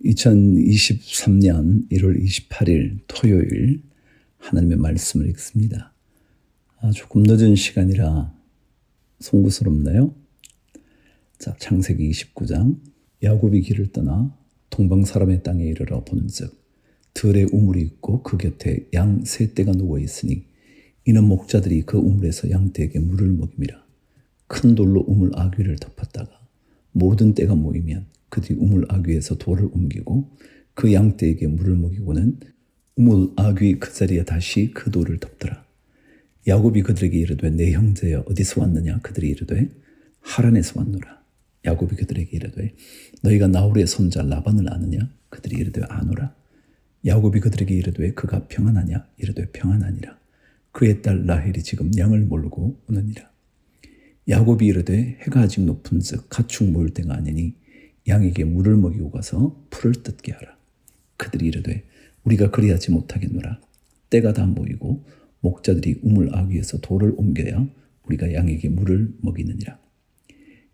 2023년 1월 28일 토요일 하나님의 말씀을 읽습니다. 조금 늦은 시간이라 송구스럽네요. 자, 창세기 29장. 야곱이 길을 떠나 동방 사람의 땅에 이르러 본즉 들에 우물이 있고 그 곁에 양 세 떼가 누워 있으니 이는 목자들이 그 우물에서 양떼에게 물을 먹임이라. 큰 돌로 우물 아귀를 덮었다가 모든 떼가 모이면 그들이 우물 아귀에서 돌을 옮기고 그 양떼에게 물을 먹이고는 우물 아귀 그 자리에 다시 그 돌을 덮더라. 야곱이 그들에게 이르되 내 형제여 어디서 왔느냐? 그들이 이르되 하란에서 왔노라. 야곱이 그들에게 이르되 너희가 나홀의 손자 라반을 아느냐? 그들이 이르되 아노라. 야곱이 그들에게 이르되 그가 평안하냐? 이르되 평안하니라. 그의 딸 라헬이 지금 양을 몰고 오느니라. 야곱이 이르되 해가 아직 높은즉 가축 모을 때가 아니니 양에게 물을 먹이고 가서 풀을 뜯게 하라. 그들이 이르되 우리가 그리하지 못하겠노라. 때가 다 모이고 목자들이 우물 아귀에서 돌을 옮겨야 우리가 양에게 물을 먹이느니라.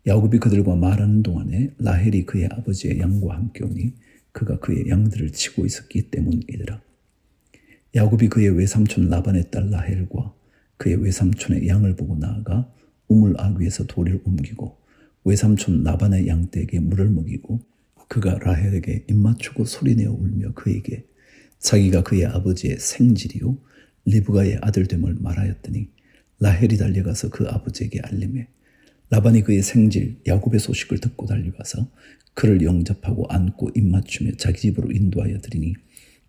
야곱이 그들과 말하는 동안에 라헬이 그의 아버지의 양과 함께 오니 그가 그의 양들을 치고 있었기 때문이더라. 야곱이 그의 외삼촌 라반의 딸 라헬과 그의 외삼촌의 양을 보고 나아가 우물 아귀에서 돌을 옮기고 외삼촌 라반의 양떼에게 물을 먹이고 그가 라헬에게 입맞추고 소리내어 울며 그에게 자기가 그의 아버지의 생질이요 리브가의 아들됨을 말하였더니 라헬이 달려가서 그 아버지에게 알림해 라반이 그의 생질 야곱의 소식을 듣고 달려가서 그를 영접하고 안고 입맞추며 자기 집으로 인도하여 드리니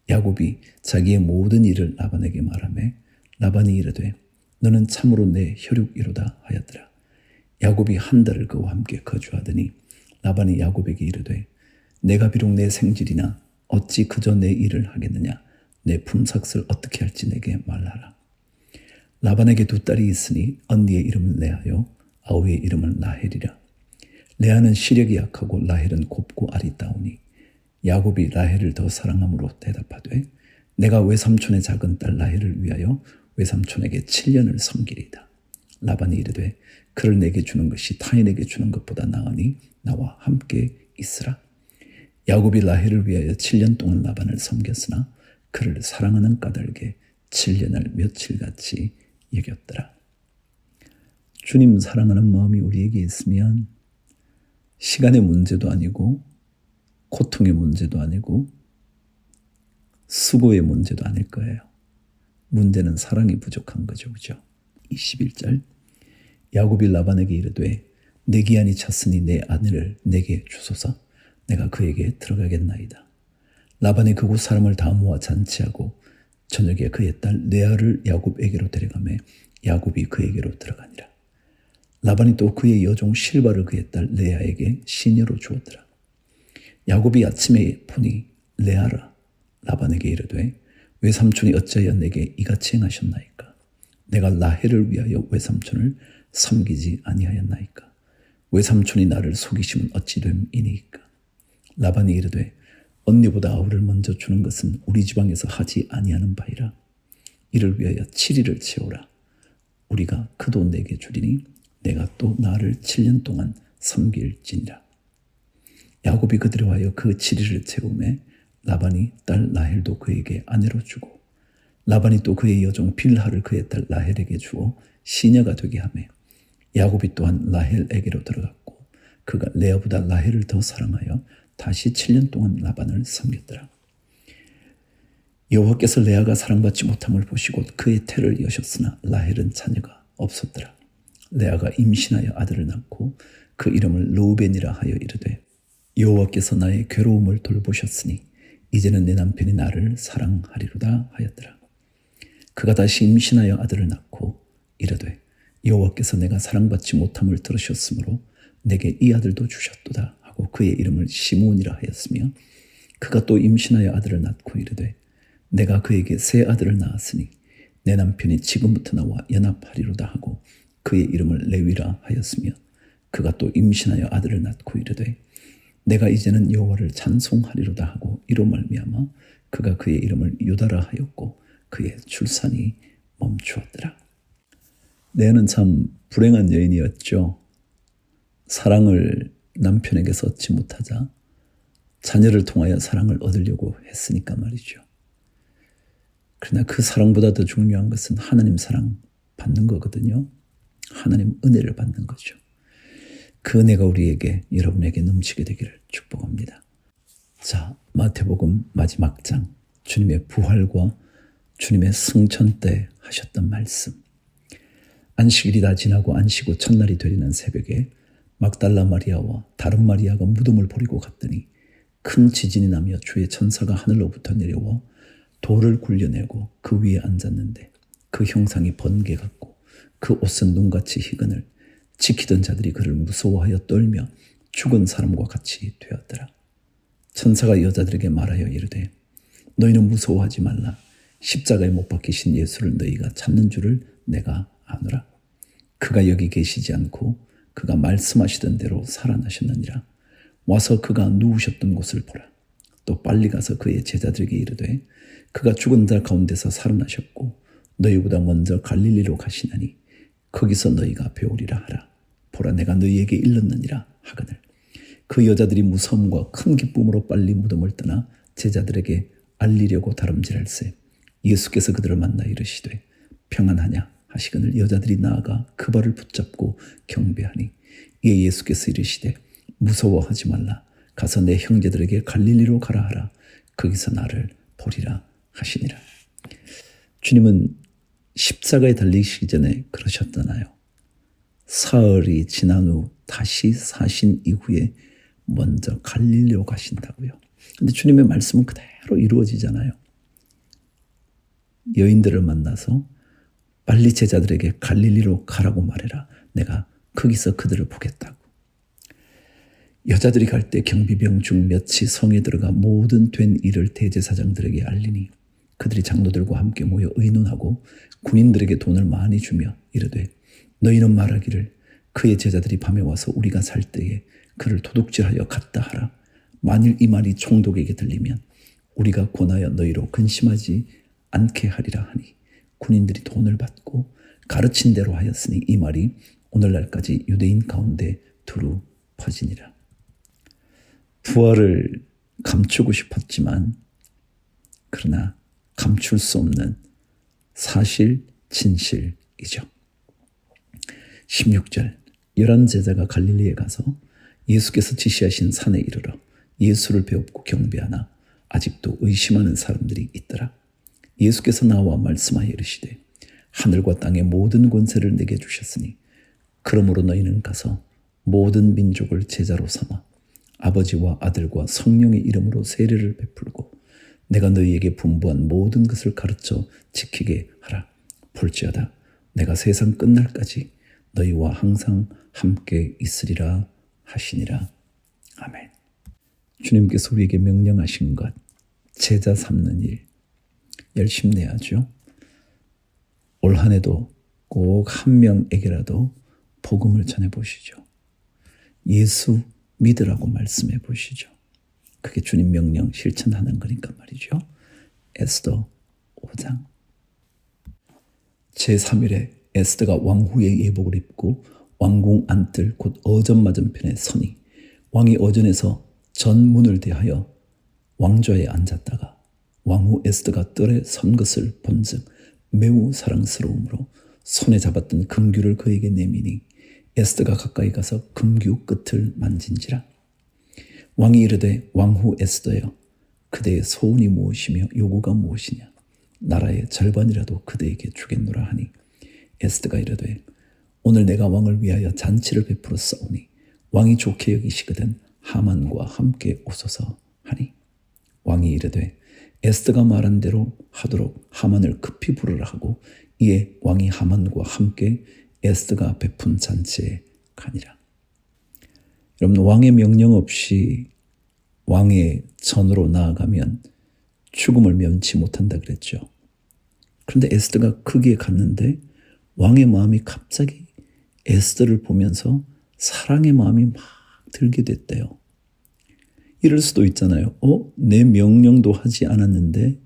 야곱이 자기의 모든 일을 라반에게 말하매 라반이 이르되 너는 참으로 내 혈육이로다 하였더라. 야곱이 한 달을 그와 함께 거주하더니 라반이 야곱에게 이르되 내가 비록 내 생질이나 어찌 그저 내 일을 하겠느냐? 내 품삯을 어떻게 할지 내게 말하라. 라반에게 두 딸이 있으니 언니의 이름은 레아요 아우의 이름은 라헬이라. 레아는 시력이 약하고 라헬은 곱고 아리따우니 야곱이 라헬을 더 사랑함으로 대답하되 내가 외삼촌의 작은 딸 라헬을 위하여 외삼촌에게 7년을 섬기리이다. 라반이 이르되 그를 내게 주는 것이 타인에게 주는 것보다 나으니 나와 함께 있으라. 야곱이 라헬을 위하여 7년 동안 라반을 섬겼으나 그를 사랑하는 까닭에 7년을 며칠같이 여겼더라. 주님 사랑하는 마음이 우리에게 있으면 시간의 문제도 아니고 고통의 문제도 아니고 수고의 문제도 아닐 거예요. 문제는 사랑이 부족한 거죠. 그죠? 21절 야곱이 라반에게 이르되 내 기한이 찼으니 내 아내를 내게 주소서. 내가 그에게 들어가겠나이다. 라반이 그곳 사람을 다 모아 잔치하고 저녁에 그의 딸 레아를 야곱에게로 데려가매 야곱이 그에게로 들어가니라. 라반이 또 그의 여종 실바를 그의 딸 레아에게 시녀로 주었더라. 야곱이 아침에 보니 레아라. 라반에게 이르되 외삼촌이 어찌하여 내게 이같이 행하셨나이까? 내가 라헬을 위하여 외삼촌을 섬기지 아니하였나이까? 외삼촌이 나를 속이심은 어찌 됨이니이까? 라반이 이르되 언니보다 아우를 먼저 주는 것은 우리 지방에서 하지 아니하는 바이라. 이를 위하여 7일을 채우라. 우리가 그 돈 내게 주리니 내가 또 나를 7년 동안 섬길지니라. 야곱이 그들에 하여 그 7일을 채우매 라반이 딸 라헬도 그에게 아내로 주고 라반이 또 그의 여종 빌하를 그의 딸 라헬에게 주어 시녀가 되게 하매 야곱이 또한 라헬에게로 들어갔고 그가 레아보다 라헬을 더 사랑하여 다시 7년 동안 라반을 섬겼더라. 여호와께서 레아가 사랑받지 못함을 보시고 그의 태를 여셨으나 라헬은 자녀가 없었더라. 레아가 임신하여 아들을 낳고 그 이름을 르우벤이라 하여 이르되 여호와께서 나의 괴로움을 돌보셨으니 이제는 내 남편이 나를 사랑하리로다 하였더라. 그가 다시 임신하여 아들을 낳고 이르되 여호와께서 내가 사랑받지 못함을 들으셨으므로 내게 이 아들도 주셨도다 하고 그의 이름을 시므온이라 하였으며 그가 또 임신하여 아들을 낳고 이르되 내가 그에게 새 아들을 낳았으니 내 남편이 지금부터 나와 연합하리로다 하고 그의 이름을 레위라 하였으며 그가 또 임신하여 아들을 낳고 이르되 내가 이제는 여호와를 찬송하리로다 하고 이로 말미암아 그가 그의 이름을 유다라 하였고 그의 출산이 멈추었더라. 레아는 참 불행한 여인이었죠. 사랑을 남편에게서 얻지 못하자 자녀를 통하여 사랑을 얻으려고 했으니까 말이죠. 그러나 그 사랑보다 더 중요한 것은 하나님 사랑 받는 거거든요. 하나님 은혜를 받는 거죠. 그 은혜가 우리에게, 여러분에게 넘치게 되기를 축복합니다. 자, 마태복음 마지막 장, 주님의 부활과 주님의 승천 때 하셨던 말씀. 안식일이 다 지나고 안식 후 첫날이 되리는 새벽에 막달라 마리아와 다른 마리아가 무덤을 버리고 갔더니 큰 지진이 나며 주의 천사가 하늘로부터 내려와 돌을 굴려내고 그 위에 앉았는데 그 형상이 번개 같고 그 옷은 눈같이 희근을 지키던 자들이 그를 무서워하여 떨며 죽은 사람과 같이 되었더라. 천사가 여자들에게 말하여 이르되 너희는 무서워하지 말라. 십자가에 못 박히신 예수를 너희가 찾는 줄을 내가 아노라. 그가 여기 계시지 않고 그가 말씀하시던 대로 살아나셨느니라. 와서 그가 누우셨던 곳을 보라. 또 빨리 가서 그의 제자들에게 이르되 그가 죽은 자 가운데서 살아나셨고 너희보다 먼저 갈릴리로 가시나니 거기서 너희가 배우리라 하라. 보라, 내가 너희에게 일렀느니라 하거늘. 그 여자들이 무서움과 큰 기쁨으로 빨리 무덤을 떠나 제자들에게 알리려고 다름질할세 예수께서 그들을 만나 이르시되 평안하냐 하시거늘 여자들이 나아가 그 발을 붙잡고 경배하니 이에 예수께서 이르시되 무서워하지 말라. 가서 내 형제들에게 갈릴리로 가라 하라. 거기서 나를 보리라 하시니라. 주님은 십자가에 달리시기 전에 그러셨잖아요. 사흘이 지난 후 다시 사신 이후에 먼저 갈릴리로 가신다고요. 근데 주님의 말씀은 그대로 이루어지잖아요. 여인들을 만나서 빨리 제자들에게 갈릴리로 가라고 말해라. 내가 거기서 그들을 보겠다고. 여자들이 갈 때 경비병 중 몇이 성에 들어가 모든 된 일을 대제사장들에게 알리니 그들이 장로들과 함께 모여 의논하고 군인들에게 돈을 많이 주며 이르되 너희는 말하기를 그의 제자들이 밤에 와서 우리가 살 때에 그를 도둑질하여 갔다 하라. 만일 이 말이 총독에게 들리면 우리가 권하여 너희로 근심하지 않게 하리라 하니 군인들이 돈을 받고 가르친 대로 하였으니 이 말이 오늘날까지 유대인 가운데 두루 퍼지니라. 부활을 감추고 싶었지만 그러나 감출 수 없는 사실 진실이죠. 16절 11 제자가 갈릴리에 가서 예수께서 지시하신 산에 이르러 예수를 배웁고 경배하나 아직도 의심하는 사람들이 있더라. 예수께서 나와 말씀하여 이르시되 하늘과 땅의 모든 권세를 내게 주셨으니 그러므로 너희는 가서 모든 민족을 제자로 삼아 아버지와 아들과 성령의 이름으로 세례를 베풀고 내가 너희에게 분부한 모든 것을 가르쳐 지키게 하라. 볼지어다 내가 세상 끝날까지 너희와 항상 함께 있으리라 하시니라. 아멘. 주님께서 우리에게 명령하신 것, 제자 삼는 일 열심히 해야죠. 올 한 해도 꼭 한 명에게라도 복음을 전해보시죠. 예수 믿으라고 말씀해 보시죠. 그게 주님 명령 실천하는 거니까 말이죠. 에스더 5장 제3일에 에스더가 왕후의 예복을 입고 왕궁 안뜰 곧 어전 맞은편에 서니 왕이 어전에서 전문을 대하여 왕좌에 앉았다가 왕후 에스더가 뜰에 선 것을 본즉 매우 사랑스러움으로 손에 잡았던 금규를 그에게 내미니 에스더가 가까이 가서 금규 끝을 만진지라. 왕이 이르되 왕후 에스더여 그대의 소원이 무엇이며 요구가 무엇이냐. 나라의 절반이라도 그대에게 주겠노라 하니 에스더가 이르되 오늘 내가 왕을 위하여 잔치를 베풀었사오니 왕이 좋게 여기시거든 하만과 함께 오소서 하니 왕이 이르되 에스더가 말한 대로 하도록 하만을 급히 부르라 하고 이에 왕이 하만과 함께 에스더가 베푼 잔치에 가니라. 여러분, 왕의 명령 없이 왕의 전으로 나아가면 죽음을 면치 못한다 그랬죠. 그런데 에스더가 거기에 갔는데 왕의 마음이 갑자기 에스더를 보면서 사랑의 마음이 막 들게 됐대요. 이럴 수도 있잖아요. 내 명령도 하지 않았는데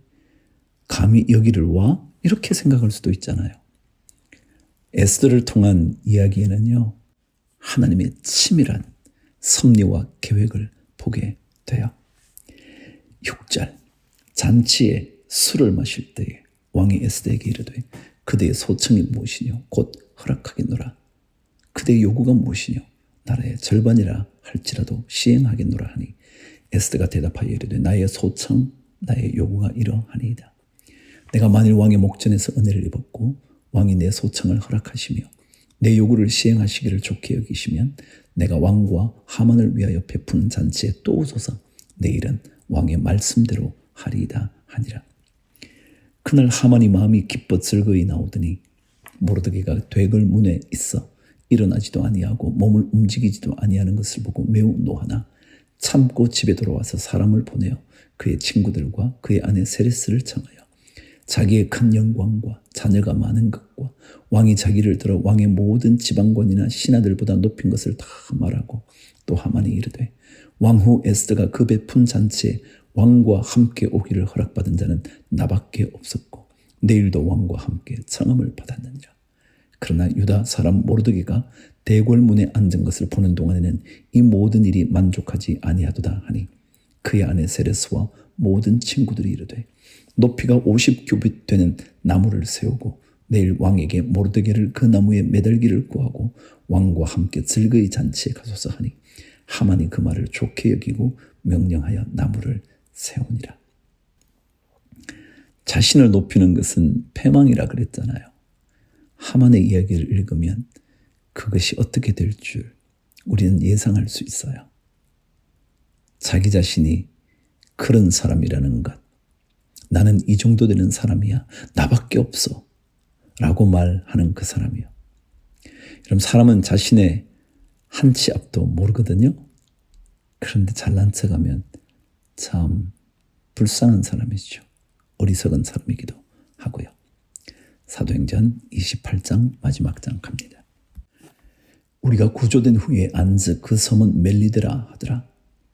감히 여기를 와? 이렇게 생각할 수도 있잖아요. 에스더를 통한 이야기에는요, 하나님의 치밀한 섭리와 계획을 보게 돼요. 6절 잔치에 술을 마실 때에 왕이 에스더에게 이르되 그대의 소청이 무엇이뇨 곧 허락하겠노라. 그대의 요구가 무엇이뇨 나라의 절반이라 할지라도 시행하겠노라 하니 에스더가 대답하여 이르되 나의 소청 나의 요구가 이러하니이다. 내가 만일 왕의 목전에서 은혜를 입었고 왕이 내 소청을 허락하시며 내 요구를 시행하시기를 좋게 여기시면 내가 왕과 하만을 위하여 베푸는 잔치에 또 오소서 내일은 왕의 말씀대로 하리이다 하니라. 그날 하만이 마음이 기뻐 즐거이 나오더니 모르드게가 되글 문에 있어 일어나지도 아니하고 몸을 움직이지도 아니하는 것을 보고 매우 노하나 참고 집에 돌아와서 사람을 보내어 그의 친구들과 그의 아내 세레스를 청하여 자기의 큰 영광과 자녀가 많은 것과 왕이 자기를 들어 왕의 모든 지방관이나 신하들보다 높인 것을 다 말하고 또 하만이 이르되 왕후 에스더가 그 베푼 잔치에 왕과 함께 오기를 허락받은 자는 나밖에 없었고 내일도 왕과 함께 청함을 받았느니라. 그러나 유다 사람 모르드게가 대궐문에 앉은 것을 보는 동안에는 이 모든 일이 만족하지 아니하도다 하니 그의 아내 세레스와 모든 친구들이 이르되 높이가 50규빗 되는 나무를 세우고 내일 왕에게 모르드게를 그 나무에 매달기를 구하고 왕과 함께 즐거이 잔치에 가소서 하니 하만이 그 말을 좋게 여기고 명령하여 나무를 세우니라. 자신을 높이는 것은 패망이라 그랬잖아요. 하만의 이야기를 읽으면 그것이 어떻게 될 줄 우리는 예상할 수 있어요. 자기 자신이 그런 사람이라는 것, 나는 이 정도 되는 사람이야, 나밖에 없어 라고 말하는 그 사람이요. 여러분, 사람은 자신의 한 치 앞도 모르거든요. 그런데 잘난 척하면 참 불쌍한 사람이죠. 어리석은 사람이기도 하고요. 사도행전 28장 마지막 장 갑니다. 우리가 구조된 후에 안즈 그 섬은 멜리드라 하더라.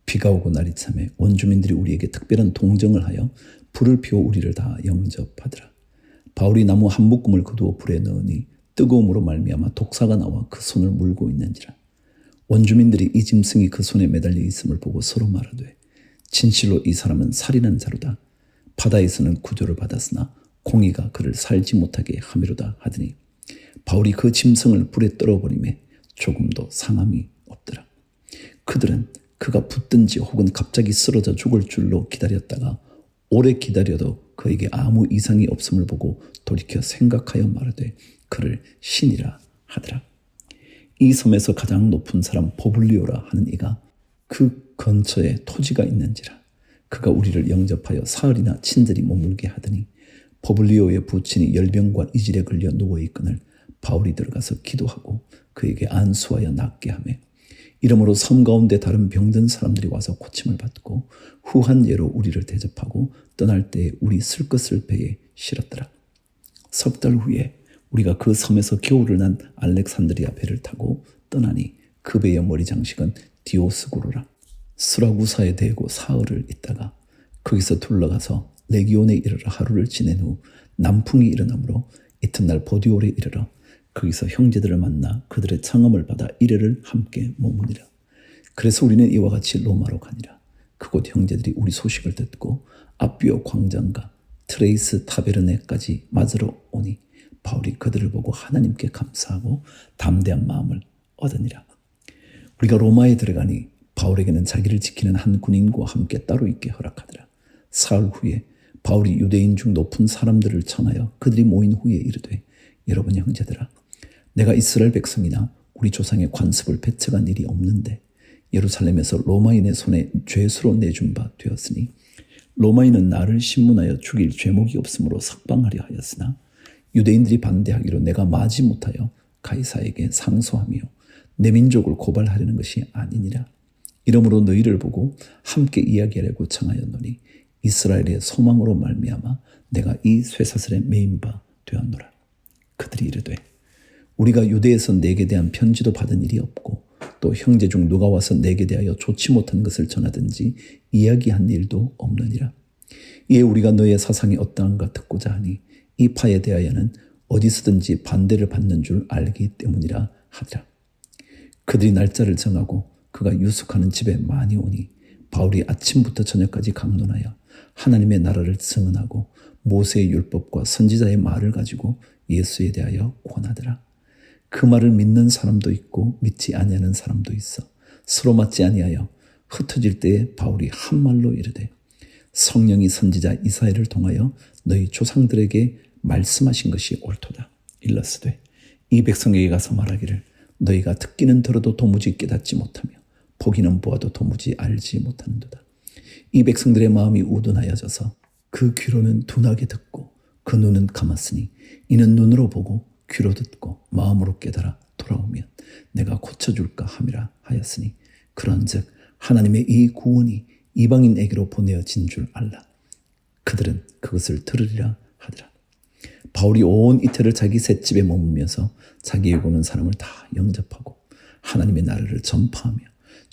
비가 오고 날이 참에 원주민들이 우리에게 특별한 동정을 하여 불을 피워 우리를 다 영접하더라. 바울이 나무 한 묶음을 거두어 불에 넣으니 뜨거움으로 말미암아 독사가 나와 그 손을 물고 있는지라. 원주민들이 이 짐승이 그 손에 매달려 있음을 보고 서로 말하되 진실로 이 사람은 살인한 자로다. 바다에서는 구조를 받았으나 공의가 그를 살지 못하게 하미로다 하더니 바울이 그 짐승을 불에 떨어버리매 조금도 상함이 없더라. 그들은 그가 붙든지 혹은 갑자기 쓰러져 죽을 줄로 기다렸다가 오래 기다려도 그에게 아무 이상이 없음을 보고 돌이켜 생각하여 말하되 그를 신이라 하더라. 이 섬에서 가장 높은 사람 포블리오라 하는 이가 그 근처에 토지가 있는지라. 그가 우리를 영접하여 사흘이나 친절히 머물게 하더니 포블리오의 부친이 열병과 이질에 걸려 누워있거늘 바울이 들어가서 기도하고 그에게 안수하여 낫게 하며 이러므로 섬 가운데 다른 병든 사람들이 와서 고침을 받고 후한 예로 우리를 대접하고 떠날 때에 우리 쓸 것을 배에 실었더라. 석 달 후에 우리가 그 섬에서 겨울을 난 알렉산드리아 배를 타고 떠나니 그 배의 머리 장식은 디오스구로라. 스라구사에 대고 사흘을 있다가 거기서 둘러가서 레기온에 이르러 하루를 지낸 후 남풍이 일어나므로 이튿날 보디올에 이르러 거기서 형제들을 만나 그들의 청함을 받아 이래를 함께 머무니라. 그래서 우리는 이와 같이 로마로 가니라. 그곳 형제들이 우리 소식을 듣고 아비오 광장과 트레이스 타베르네까지 맞으러 오니 바울이 그들을 보고 하나님께 감사하고 담대한 마음을 얻으니라. 우리가 로마에 들어가니 바울에게는 자기를 지키는 한 군인과 함께 따로 있게 허락하더라. 사흘 후에 바울이 유대인 중 높은 사람들을 청하여 그들이 모인 후에 이르되 여러분 형제들아, 내가 이스라엘 백성이나 우리 조상의 관습을 배척한 일이 없는데 예루살렘에서 로마인의 손에 죄수로 내준 바 되었으니 로마인은 나를 신문하여 죽일 죄목이 없으므로 석방하려 하였으나 유대인들이 반대하기로 내가 마지 못하여 가이사에게 상소하며 내 민족을 고발하려는 것이 아니니라. 이러므로 너희를 보고 함께 이야기하려고 청하였노니 이스라엘의 소망으로 말미암아 내가 이 쇠사슬에 매인 바 되었노라. 그들이 이르되 우리가 유대에서 내게 대한 편지도 받은 일이 없고 또 형제 중 누가 와서 내게 대하여 좋지 못한 것을 전하든지 이야기한 일도 없느니라. 이에 우리가 너의 사상이 어떠한가 듣고자 하니 이 파에 대하여는 어디서든지 반대를 받는 줄 알기 때문이라 하더라. 그들이 날짜를 정하고 그가 유숙하는 집에 많이 오니 바울이 아침부터 저녁까지 강론하여 하나님의 나라를 증언하고 모세의 율법과 선지자의 말을 가지고 예수에 대하여 권하더라. 그 말을 믿는 사람도 있고 믿지 아니하는 사람도 있어 서로 맞지 아니하여 흩어질 때에 바울이 한 말로 이르되 성령이 선지자 이사야를 통하여 너희 조상들에게 말씀하신 것이 옳도다. 일러스되 이 백성에게 가서 말하기를 너희가 듣기는 들어도 도무지 깨닫지 못하며 보기는 보아도 도무지 알지 못하는도다. 이 백성들의 마음이 우둔하여져서 그 귀로는 둔하게 듣고 그 눈은 감았으니 이는 눈으로 보고 귀로 듣고 마음으로 깨달아 돌아오면 내가 고쳐줄까 함이라 하였으니 그런즉 하나님의 이 구원이 이방인에게로 보내어진 줄 알라. 그들은 그것을 들으리라 하더라. 바울이 온 이틀을 자기 셋집에 머물면서 자기에게 오는 사람을 다 영접하고 하나님의 나라를 전파하며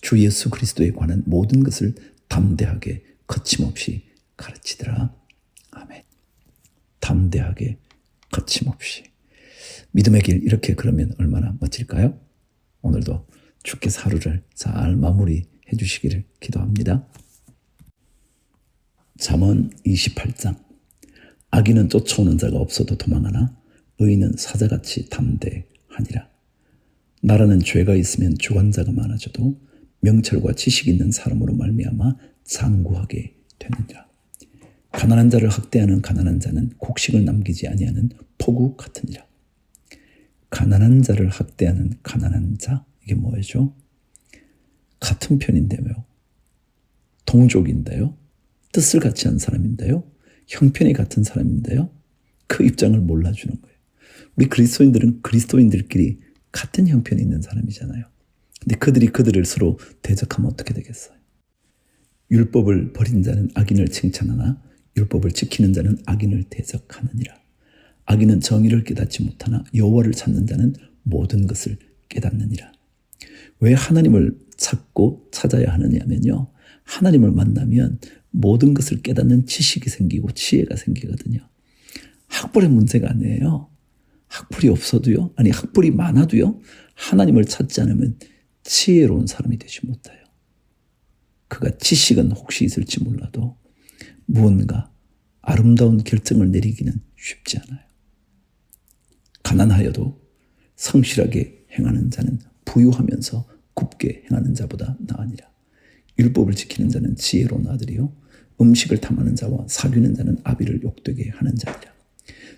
주 예수 그리스도에 관한 모든 것을 담대하게 거침없이 가르치더라. 아멘. 담대하게 거침없이. 믿음의 길 이렇게 걸으면 얼마나 멋질까요? 오늘도 주께서 하루를 잘 마무리해 주시기를 기도합니다. 잠언 28장. 악인은 쫓아오는 자가 없어도 도망하나 의인은 사자같이 담대하니라. 나라는 죄가 있으면 주관자가 많아져도 명철과 지식 있는 사람으로 말미암아 장구하게 되느니라. 가난한 자를 학대하는 가난한 자는 곡식을 남기지 아니하는 포구 같으니라. 가난한 자를 학대하는 가난한 자, 이게 뭐죠? 같은 편인데요. 동족인데요. 뜻을 같이 한 사람인데요. 형편이 같은 사람인데요. 그 입장을 몰라주는 거예요. 우리 그리스도인들은 그리스도인들끼리 같은 형편이 있는 사람이잖아요. 근데 그들이 그들을 서로 대적하면 어떻게 되겠어요? 율법을 버린 자는 악인을 칭찬하나 율법을 지키는 자는 악인을 대적하느니라. 악인은 정의를 깨닫지 못하나 여호와를 찾는 자는 모든 것을 깨닫느니라. 왜 하나님을 찾고 찾아야 하느냐면요. 하나님을 만나면 모든 것을 깨닫는 지식이 생기고 지혜가 생기거든요. 학벌의 문제가 아니에요. 학벌이 없어도요. 아니 학벌이 많아도요. 하나님을 찾지 않으면 지혜로운 사람이 되지 못해요. 그가 지식은 혹시 있을지 몰라도 무언가 아름다운 결정을 내리기는 쉽지 않아요. 가난하여도 성실하게 행하는 자는 부유하면서 굽게 행하는 자보다 나으니라. 율법을 지키는 자는 지혜로운 아들이요 음식을 탐하는 자와 사귀는 자는 아비를 욕되게 하는 자니라.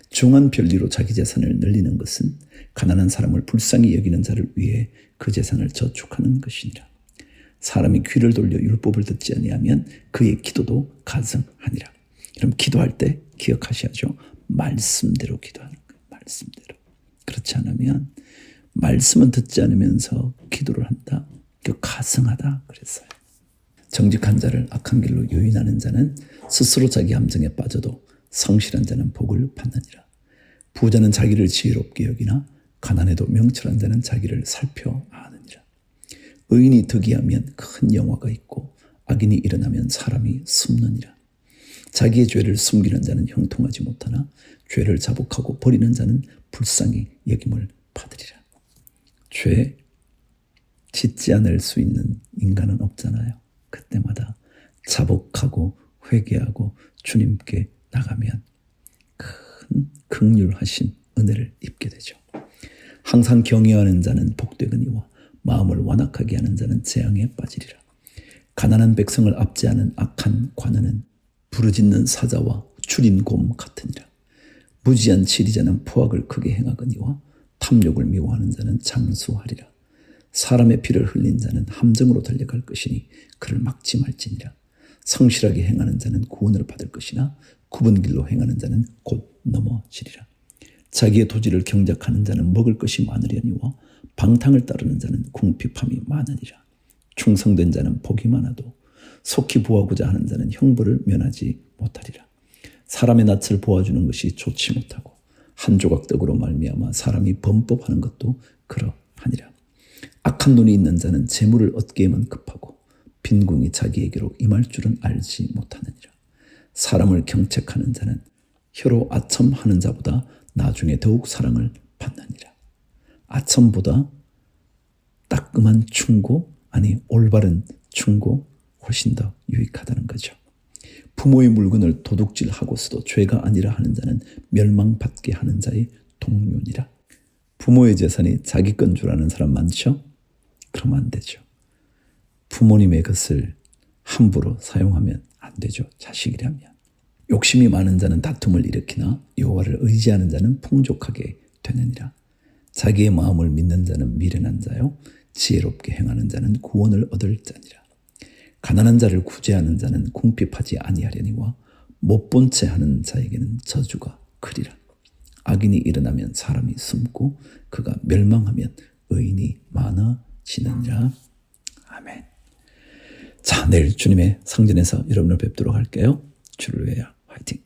중한 별리로 자기 재산을 늘리는 것은 가난한 사람을 불쌍히 여기는 자를 위해 그 재산을 저축하는 것이니라. 사람이 귀를 돌려 율법을 듣지 아니하면 그의 기도도 가증하니라. 그럼 기도할 때 기억하셔야죠. 말씀대로 기도하는 거예요. 말씀대로. 그렇지 않으면 말씀은 듣지 않으면서 기도를 한다. 그 가증하다 그랬어요. 정직한 자를 악한 길로 유인하는 자는 스스로 자기 함정에 빠져도 성실한 자는 복을 받느니라. 부자는 자기를 지혜롭게 여기나 가난해도 명철한 자는 자기를 살펴 아느니라. 의인이 득이하면 큰 영화가 있고 악인이 일어나면 사람이 숨느니라. 자기의 죄를 숨기는 자는 형통하지 못하나 죄를 자복하고 버리는 자는 불쌍히 여김을 받으리라. 죄 짓지 않을 수 있는 인간은 없잖아요. 그때마다 자복하고 회개하고 주님께 나가면 큰 긍휼하신 은혜를 입게 되죠. 항상 경외하는 자는 복되거니와 마음을 완악하게 하는 자는 재앙에 빠지리라. 가난한 백성을 압제하는 악한 관원은 부르짖는 사자와 줄인 곰 같으니라. 무지한 지리자는 포악을 크게 행하거니와 탐욕을 미워하는 자는 장수하리라. 사람의 피를 흘린 자는 함정으로 달려갈 것이니 그를 막지 말지니라. 성실하게 행하는 자는 구원을 받을 것이나 굽은 길로 행하는 자는 곧 넘어지리라. 자기의 도지를 경작하는 자는 먹을 것이 많으려니와 방탕을 따르는 자는 궁핍함이 많으니라. 충성된 자는 복이 많아도 속히 보아고자 하는 자는 형벌을 면하지 못하리라. 사람의 낯을 보아주는 것이 좋지 못하고 한 조각 떡으로 말미암아 사람이 범법하는 것도 그러하니라. 악한 눈이 있는 자는 재물을 얻기에만 급하고 빈궁이 자기에게로 임할 줄은 알지 못하느니라. 사람을 경책하는 자는 혀로 아첨하는 자보다 나중에 더욱 사랑을 받느니라. 아첨보다 따끔한 충고, 아니 올바른 충고 훨씬 더 유익하다는 거죠. 부모의 물건을 도둑질하고서도 죄가 아니라 하는 자는 멸망받게 하는 자의 동료니라. 부모의 재산이 자기 건 줄 아는 사람 많죠? 그러면 안 되죠. 부모님의 것을 함부로 사용하면 안 되죠. 자식이라면. 욕심이 많은 자는 다툼을 일으키나 여호와를 의지하는 자는 풍족하게 되느니라. 자기의 마음을 믿는 자는 미련한 자요 지혜롭게 행하는 자는 구원을 얻을 자니라. 가난한 자를 구제하는 자는 궁핍하지 아니하려니와 못 본 채 하는 자에게는 저주가 크리라. 악인이 일어나면 사람이 숨고 그가 멸망하면 의인이 많아지느니라. 아멘. 자, 내일 주님의 상전에서 여러분을 뵙도록 할게요. 주를 위하여 화이팅.